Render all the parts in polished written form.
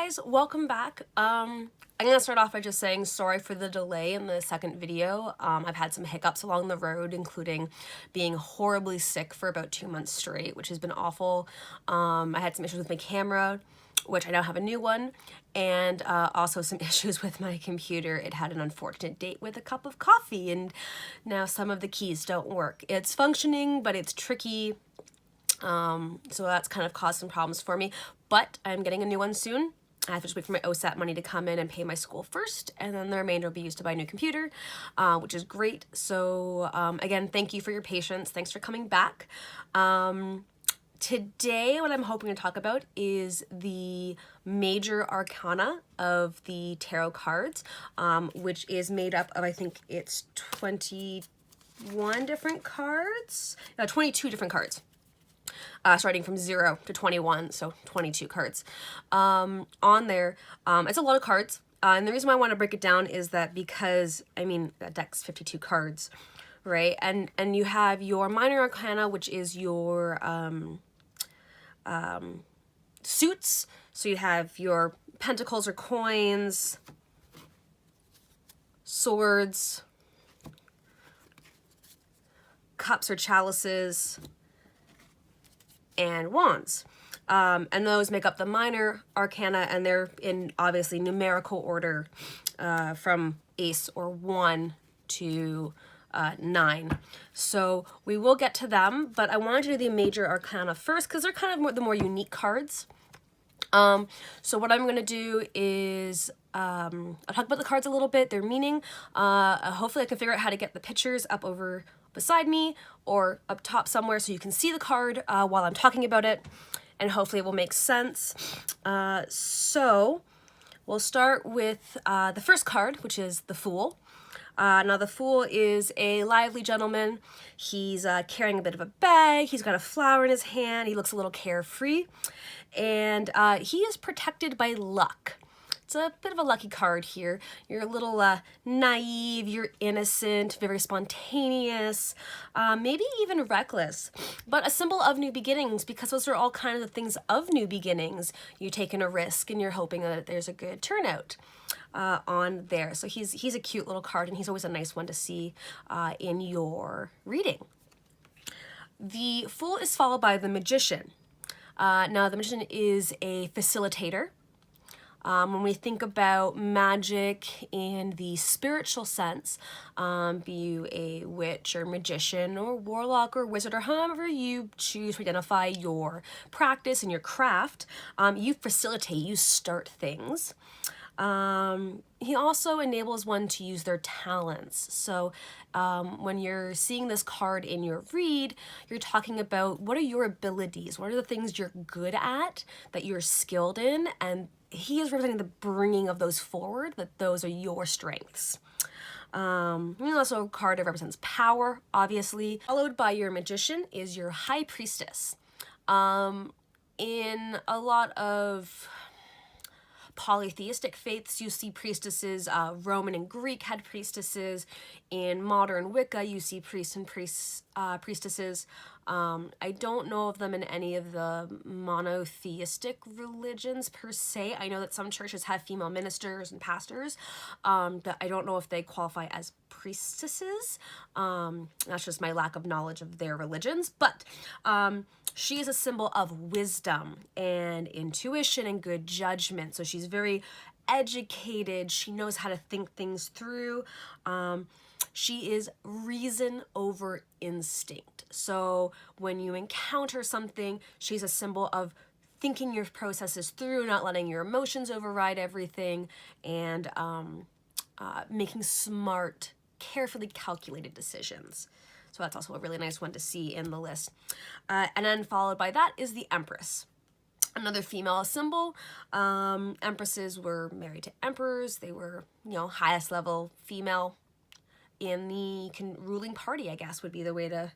guys, welcome back. I'm gonna start off by just saying sorry for the delay in the second video. I've had some hiccups along the road, including being horribly sick for about 2 months straight, which has been awful. I had some issues with my camera, which I now have a new one, and also some issues with my computer. It had an unfortunate date with a cup of coffee, and now some of the keys don't work. It's functioning, but it's tricky. So that's kind of caused some problems for me, but I'm getting a new one soon. I have to just wait for my OSAT money to come in and pay my school first, and then the remainder will be used to buy a new computer, which is great. So again, thank you for your patience. Thanks for coming back. Today, what I'm hoping to talk about is the Major Arcana of the tarot cards, which is made up of, I think it's 21 different cards? No, 22 different cards. Starting from 0 to 21, so 22 cards. On there, it's a lot of cards, and the reason why I want to break it down is that because, I mean, that deck's 52 cards, right? And you have your Minor Arcana, which is your suits, so you have your pentacles or coins, swords, cups or chalices, and wands. And those make up the Minor Arcana, and they're in obviously numerical order from ace or 1 to 9. So we will get to them, but I wanted to do the Major Arcana first because they're kind of the more unique cards. So what I'm going to do is I'll talk about the cards a little bit, their meaning. Hopefully I can figure out how to get the pictures up over beside me or up top somewhere so you can see the card while I'm talking about it, and hopefully it will make sense. So we'll start with the first card, which is the Fool. Now the Fool is a lively gentleman. He's carrying a bit of a bag. He's got a flower in his hand. He looks a little carefree, and he is protected by luck. It's a bit of a lucky card here. You're a little naive, you're innocent, very spontaneous, maybe even reckless, but a symbol of new beginnings, because those are all kind of the things of new beginnings. You're taking a risk and you're hoping that there's a good turnout on there. So he's a cute little card, and he's always a nice one to see in your reading. The Fool is followed by the Magician. Now the Magician is a facilitator. When we think about magic in the spiritual sense, be you a witch or magician or warlock or wizard, or however you choose to identify your practice and your craft, you facilitate, you start things. He also enables one to use their talents. So when you're seeing this card in your read, you're talking about what are your abilities, what are the things you're good at, that you're skilled in, and he is representing the bringing of those forward, that those are your strengths. Also a card that represents power, obviously. Followed by your Magician is your High Priestess. In a lot of polytheistic faiths, you see priestesses. Roman and Greek had priestesses. In modern Wicca, you see priests and priestesses. I don't know of them in any of the monotheistic religions per se. I know that some churches have female ministers and pastors, but I don't know if they qualify as priestesses. That's just my lack of knowledge of their religions, but she is a symbol of wisdom and intuition and good judgment. So she's very educated. She knows how to think things through. She is reason over instinct. So when you encounter something, she's a symbol of thinking your processes through, not letting your emotions override everything, and making smart, carefully calculated decisions. So that's also a really nice one to see in the list. And then followed by that is the Empress. Another female symbol. Empresses were married to emperors. They were, highest level female in the ruling party, I guess, would be the way to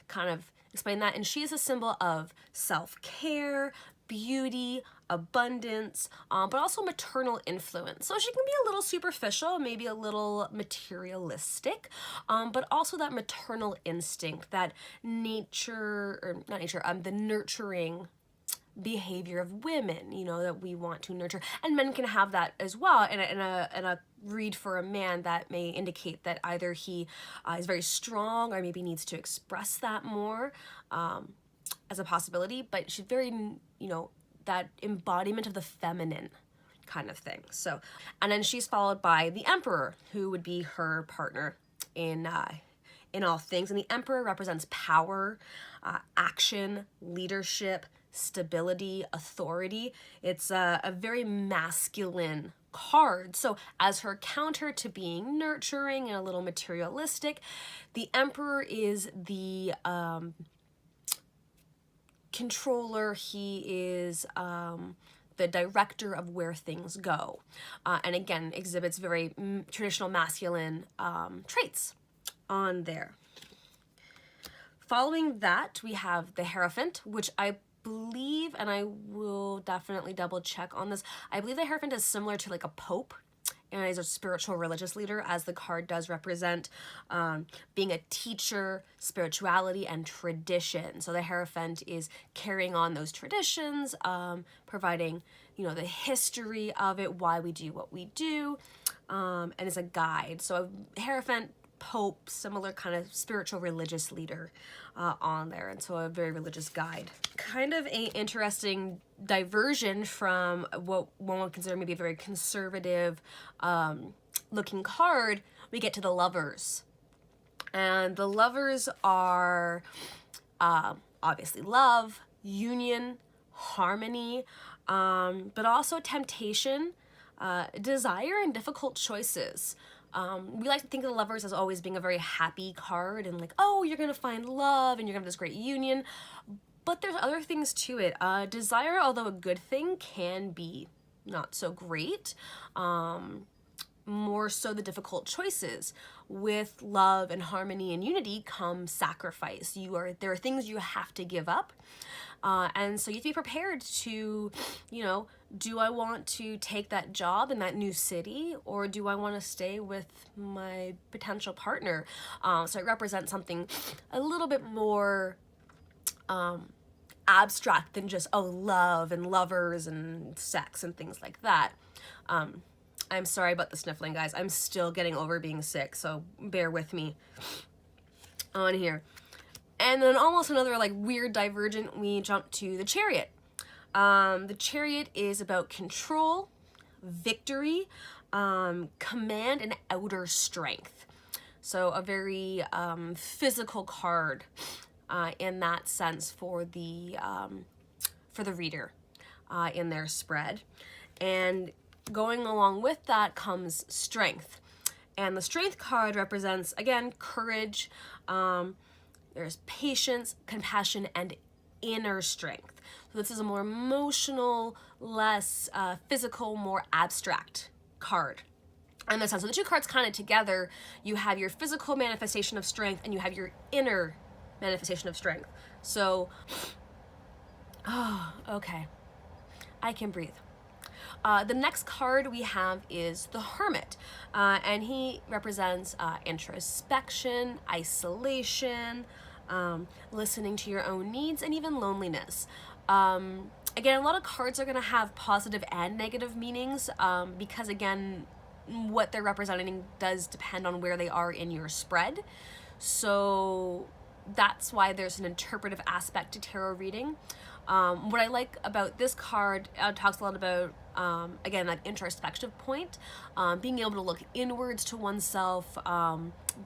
kind of explain that. And she is a symbol of self-care, beauty, abundance, but also maternal influence. So she can be a little superficial, maybe a little materialistic, but also that maternal instinct, that nature, or not nature, the nurturing behavior of women, you know, that we want to nurture. And men can have that as well. In a read for a man, that may indicate that either he is very strong or maybe needs to express that more, as a possibility, but she's very, you know, that embodiment of the feminine kind of thing. So, and then she's followed by the Emperor, who would be her partner in all things. And the Emperor represents power, action, leadership, stability, authority. It's a very masculine card. So as her counter to being nurturing and a little materialistic, the Emperor is the controller. He is the director of where things go, and again exhibits very traditional masculine traits on there. Following that, we have the Hierophant, which I believe, and I will definitely double check on this, I believe the Hierophant is similar to like a pope and is a spiritual religious leader, as the card does represent being a teacher, spirituality, and tradition. So the Hierophant is carrying on those traditions, providing, you know, the history of it, why we do what we do, and is a guide. So a Hierophant, pope, similar kind of spiritual religious leader on there, and so a very religious guide. Kind of a interesting diversion from what one would consider maybe a very conservative looking card. We get to the Lovers, and the Lovers are obviously love, union, harmony, but also temptation, desire, and difficult choices. We like to think of the Lovers as always being a very happy card and like, oh, you're gonna find love and you're gonna have this great union. But there's other things to it. Desire, although a good thing, can be not so great. More so the difficult choices. With love and harmony and unity comes sacrifice. There are things you have to give up. And so you have to be prepared to, you know, do I want to take that job in that new city, or do I want to stay with my potential partner? So it represents something a little bit more abstract than just, oh, love and lovers and sex and things like that. I'm sorry about the sniffling, guys. I'm still getting over being sick, so bear with me on here. And then almost another like weird divergent, we jump to the Chariot. The Chariot is about control, victory, command, and outer strength. So a very physical card in that sense for the reader in their spread. And going along with that comes strength. And the Strength card represents, again, courage. There's patience, compassion, and inner strength. So this is a more emotional, less physical, more abstract card. In the sense, so the two cards kind of together, you have your physical manifestation of strength and you have your inner manifestation of strength. So, oh, okay, I can breathe. The next card we have is the Hermit, and he represents introspection, isolation, listening to your own needs, and even loneliness. Again, a lot of cards are going to have positive and negative meanings because, again, what they're representing does depend on where they are in your spread. So that's why there's an interpretive aspect to tarot reading. What I like about this card, talks a lot about, again, that introspective point, being able to look inwards to oneself,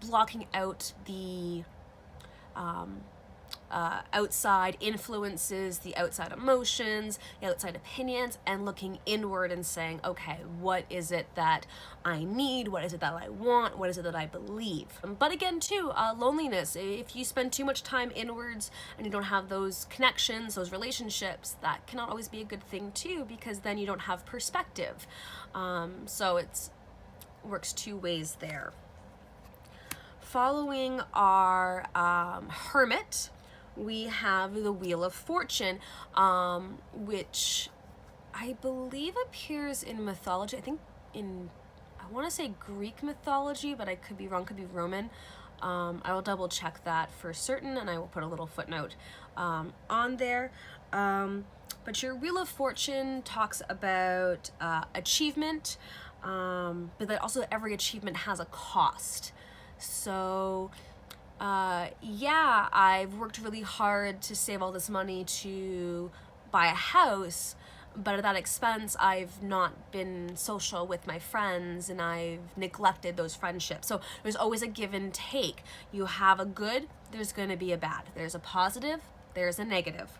blocking out the outside influences, the outside emotions, the outside opinions, and looking inward and saying, okay, what is it that I need? What is it that I want? What is it that I believe? But again, too, loneliness. If you spend too much time inwards and you don't have those connections, those relationships, that cannot always be a good thing too, because then you don't have perspective. So it works two ways there. Following our Hermit, we have the Wheel of Fortune, which I believe appears in mythology. I think I want to say Greek mythology, but I could be wrong, could be Roman. I will double check that for certain, and I will put a little footnote on there. But But your Wheel of Fortune talks about achievement, but that also every achievement has a cost. So yeah, I've worked really hard to save all this money to buy a house, but at that expense, I've not been social with my friends and I've neglected those friendships. So there's always a give and take. You have a good, there's going to be a bad. There's a positive, there's a negative.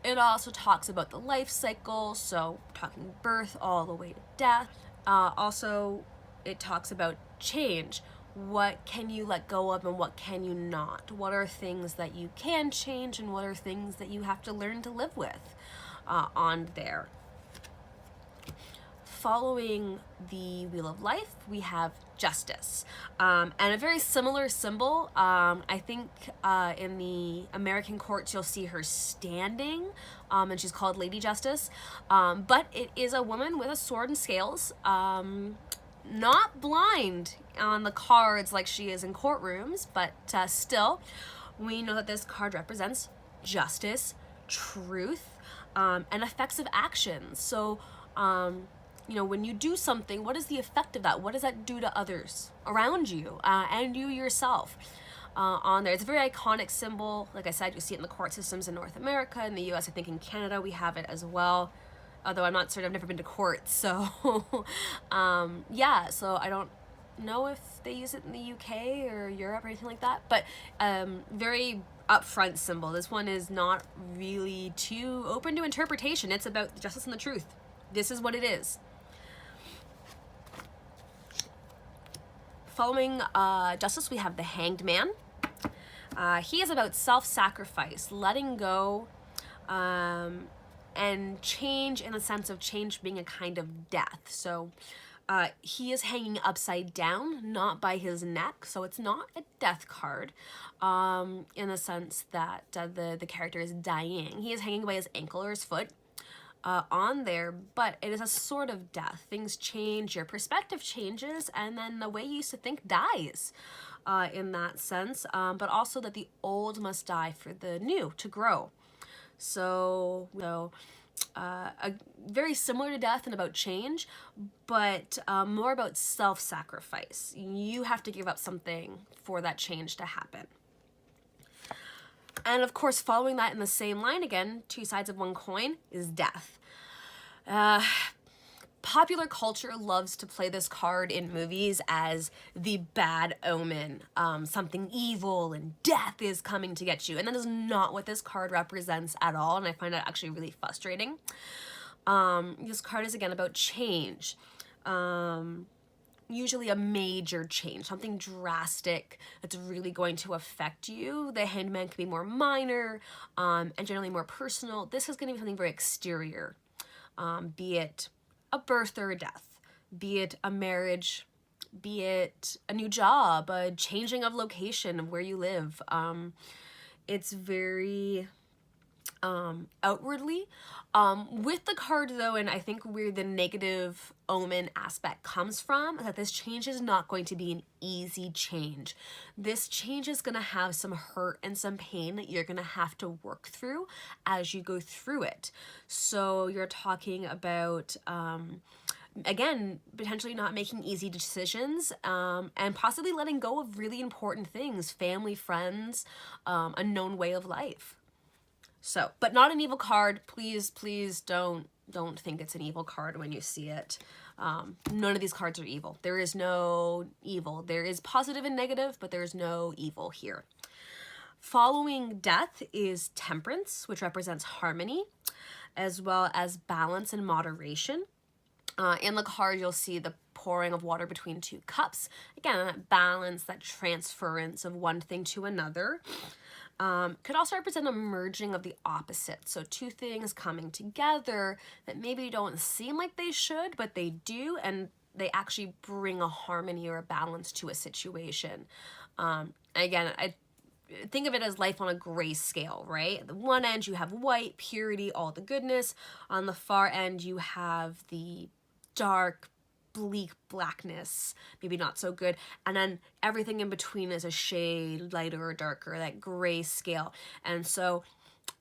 It also talks about the life cycle, so talking birth all the way to death. Also, it talks about change. What can you let go of and what can you not? What are things that you can change and what are things that you have to learn to live with on there? Following the Wheel of Life, we have Justice, and a very similar symbol. I think in the American courts you'll see her standing, and she's called Lady Justice, but it is a woman with a sword and scales, not blind on the cards like she is in courtrooms, but still, we know that this card represents justice, truth, and effects of action. So, you know, when you do something, what is the effect of that? What does that do to others around you and you yourself? On there, it's a very iconic symbol. Like I said, you see it in the court systems in North America, in the US, I think in Canada we have it as well. Although I'm not certain, I've never been to court, so yeah, so I don't know if they use it in the UK or Europe or anything like that, but very upfront symbol. This one is not really too open to interpretation. It's about the justice and the truth. This is what it is. Following Justice, we have the Hanged Man. He is about self-sacrifice, letting go, and change in the sense of change being a kind of death. So he is hanging upside down, not by his neck, so it's not a death card in the sense that the character is dying. He is hanging by his ankle or his foot on there, but it is a sort of death. Things change, your perspective changes, and then the way you used to think dies in that sense, but also that the old must die for the new to grow. So, very similar to death and about change, but more about self-sacrifice. You have to give up something for that change to happen. And of course, following that in the same line again, two sides of one coin, is death. Popular culture loves to play this card in movies as the bad omen, something evil and death is coming to get you. And that is not what this card represents at all, and I find that actually really frustrating. This card is again about change. Usually a major change, something drastic that's really going to affect you. The Hanged Man can be more minor and generally more personal. This is going to be something very exterior, be it a birth or a death, be it a marriage, be it a new job, a changing of location of where you live. It's very outwardly. With the card though, and I think where the negative omen aspect comes from, is that this change is not going to be an easy change. This change is going to have some hurt and some pain that you're going to have to work through as you go through it. So you're talking about again, potentially not making easy decisions, and possibly letting go of really important things, family, friends, a known way of life. So, but not an evil card. Please, please don't think it's an evil card when you see it. None of these cards are evil. There is no evil. There is positive and negative, but there is no evil here. Following death is Temperance, which represents harmony, as well as balance and moderation. In the card, you'll see the pouring of water between two cups. Again, that balance, that transference of one thing to another. Could also represent a merging of the opposites. So two things coming together that maybe don't seem like they should, but they do, and they actually bring a harmony or a balance to a situation. Again, I think of it as life on a gray scale, right? At the one end, you have white, purity, all the goodness. On the far end, you have the dark, bleak blackness, maybe not so good, and then everything in between is a shade lighter or darker, that gray scale. And so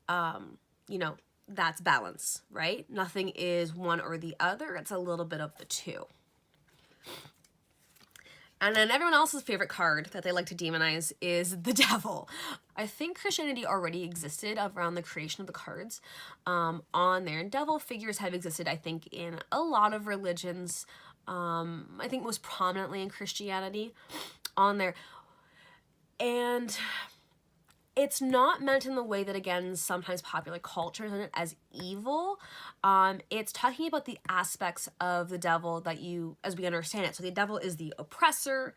you know, that's balance, right? Nothing is one or the other. It's a little bit of the two. And then everyone else's favorite card that they like to demonize is the devil. I think Christianity already existed around the creation of the cards on there. And devil figures have existed, I think, in a lot of religions. I think most prominently in Christianity on there. And it's not meant in the way that, again, sometimes popular culture is in it as evil. It's talking about the aspects of the devil that as we understand it. So the devil is the oppressor.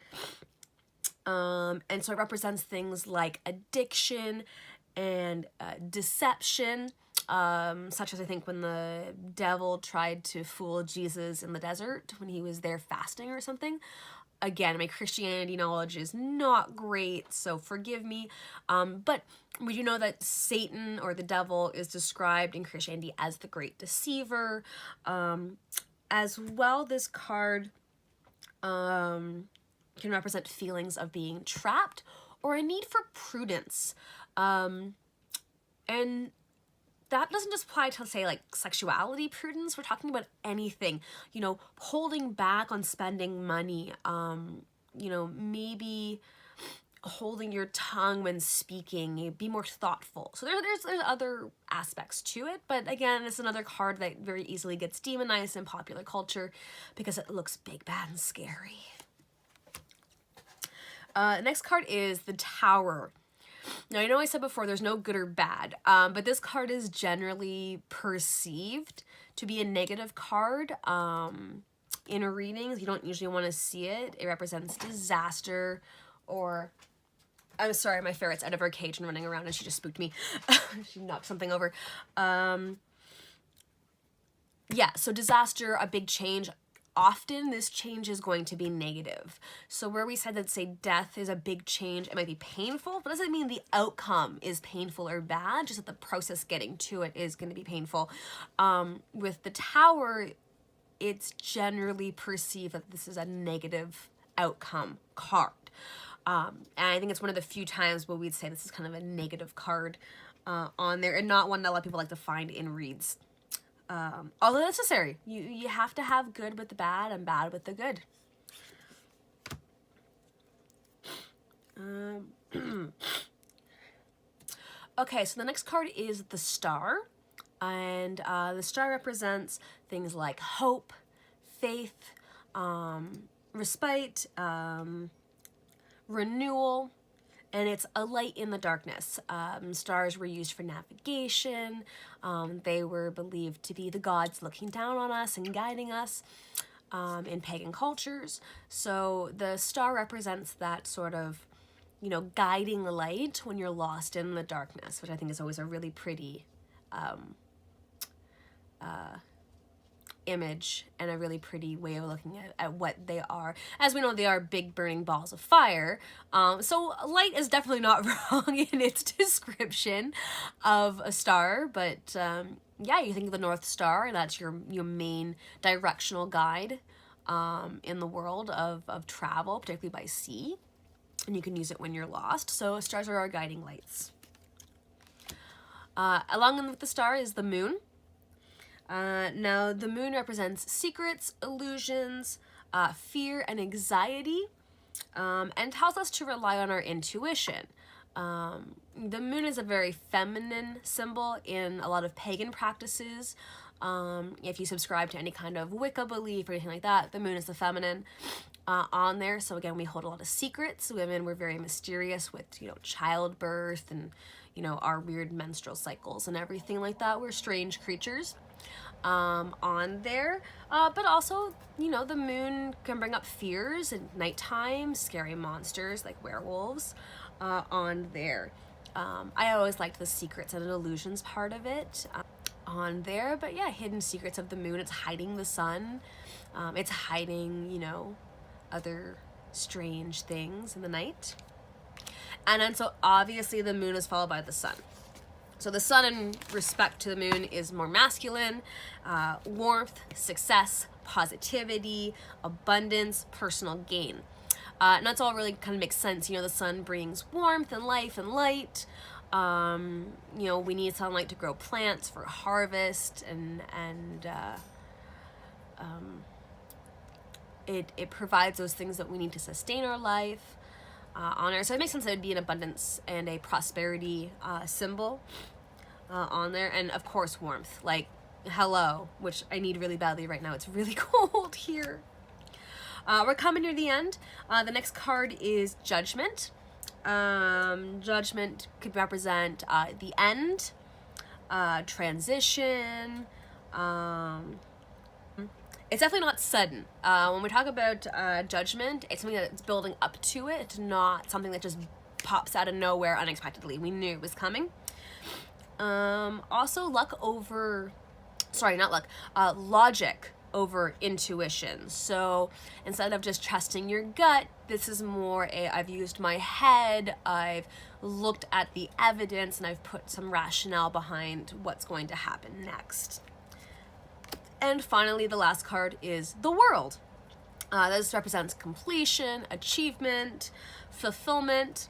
And so it represents things like addiction and deception, such as I think when the devil tried to fool Jesus in the desert when he was there fasting or something. Again, my Christianity knowledge is not great, so forgive me. But we do know that Satan, or the devil, is described in Christianity as the great deceiver. As well, this card can represent feelings of being trapped or a need for prudence. And that doesn't just apply to, say, like sexuality prudence. We're talking about anything, you know, holding back on spending money, you know, maybe holding your tongue when speaking, be more thoughtful. So there's other aspects to it, but again, it's another card that very easily gets demonized in popular culture because it looks big, bad, and scary. Next card is the Tower. Now, I know I said before there's no good or bad, but this card is generally perceived to be a negative card in readings. You don't usually want to see it. It represents disaster, or... I'm sorry, my ferret's out of her cage and running around, and she just spooked me. She knocked something over. Yeah, so disaster, a big change. Often this change is going to be negative. So where we said that, say, death is a big change, it might be painful, but doesn't mean the outcome is painful or bad, just that the process getting to it is going to be painful. With the Tower, it's generally perceived that this is a negative outcome card. And I think it's one of the few times where we'd say this is kind of a negative card on there, and not one that a lot of people like to find in reads. Although necessary. You have to have good with the bad and bad with the good. Okay, so the next card is the Star. And the Star represents things like hope, faith, respite, renewal, and it's a light in the darkness. Stars were used for navigation. They were believed to be the gods looking down on us and guiding us in pagan cultures. So the star represents that sort of, you know, guiding light when you're lost in the darkness, which I think is always a really pretty image and a really pretty way of looking at what they are. As we know, they are big burning balls of fire. So light is definitely not wrong in its description of a star, but yeah, you think of the North Star, and that's your main directional guide in the world of travel, particularly by sea, and you can use it when you're lost. So stars are our guiding lights. Along with the star is the moon. Now, the moon represents secrets, illusions, fear, and anxiety, and tells us to rely on our intuition. The moon is a very feminine symbol in a lot of pagan practices. If you subscribe to any kind of Wicca belief or anything like that, the moon is the feminine on there. So again, we hold a lot of secrets. Women were very mysterious with, you know, childbirth and, you know, our weird menstrual cycles and everything like that. We're strange creatures on there, but also, you know, the moon can bring up fears at nighttime, scary monsters like werewolves on there. I always liked the secrets and illusions part of it on there, but yeah, hidden secrets of the moon. It's hiding the sun. It's hiding, you know, other strange things in the night. And then so obviously the moon is followed by the sun. So the sun, in respect to the moon, is more masculine, warmth, success, positivity, abundance, personal gain. And that's all really kind of makes sense. You know, the sun brings warmth and life and light. You know, we need sunlight to grow plants for harvest, and it provides those things that we need to sustain our life on Earth. So it makes sense that it would be an abundance and a prosperity symbol on there. And of course, warmth. Like, hello, which I need really badly right now. It's really cold here. We're coming near the end. The next card is Judgment. Judgment could represent the end, transition. It's definitely not sudden. When we talk about judgment, it's something that's building up to it. It's not something that just pops out of nowhere unexpectedly. We knew it was coming. Also, logic over intuition. So instead of just trusting your gut, this is more I've used my head, I've looked at the evidence, and I've put some rationale behind what's going to happen next. And finally, the last card is the World. This represents completion, achievement, fulfillment,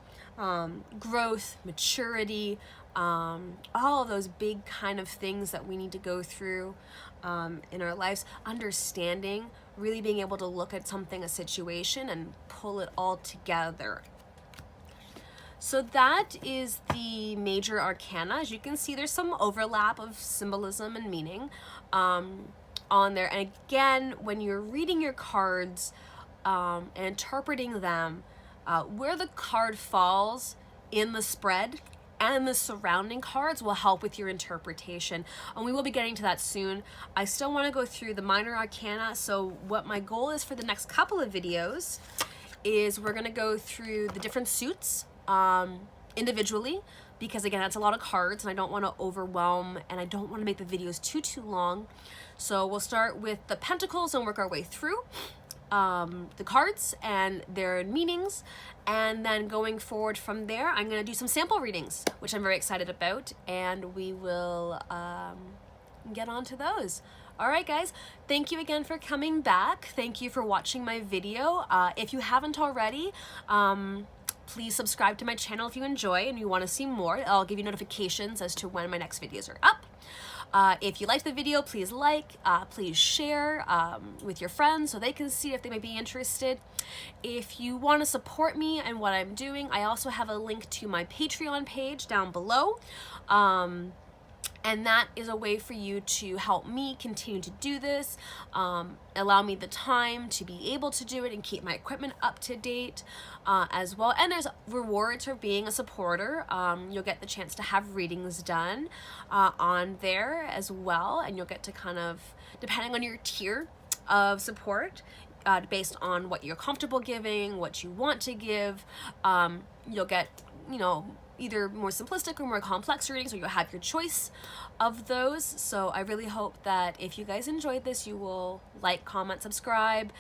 growth, maturity, all of those big kind of things that we need to go through in our lives. Understanding, really being able to look at something, a situation, and pull it all together. So that is the Major Arcana. As you can see, there's some overlap of symbolism and meaning on there. And again, when you're reading your cards and interpreting them, where the card falls in the spread and the surrounding cards will help with your interpretation. And we will be getting to that soon. I still want to go through the Minor Arcana. So what my goal is for the next couple of videos is we're going to go through the different suits individually, because again, that's a lot of cards and I don't want to overwhelm, and I don't want to make the videos too long. So we'll start with the Pentacles and work our way through the cards and their meanings, and then going forward from there, I'm going to do some sample readings, which I'm very excited about, and we will get on to those. All right, guys, thank you again for coming back. Thank you for watching my video. If you haven't already, please subscribe to my channel if you enjoy and you want to see more. I'll give you notifications as to when my next videos are up. If you liked the video, please please share with your friends so they can see if they may be interested. If you want to support me and what I'm doing, I also have a link to my Patreon page down below. And that is a way for you to help me continue to do this, allow me the time to be able to do it and keep my equipment up to date as well. And there's rewards for being a supporter. You'll get the chance to have readings done on there as well. And you'll get to kind of, depending on your tier of support, based on what you're comfortable giving, what you want to give, you'll get, you know, either more simplistic or more complex readings, or you'll have your choice of those. So I really hope that if you guys enjoyed this, you will like, comment, subscribe,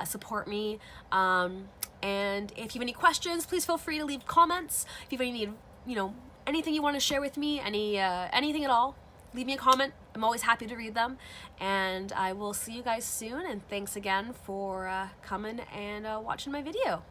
support me. And if you have any questions, please feel free to leave comments. If you have any, you know, anything you want to share with me, anything at all, leave me a comment. I'm always happy to read them. And I will see you guys soon. And thanks again for coming and watching my video.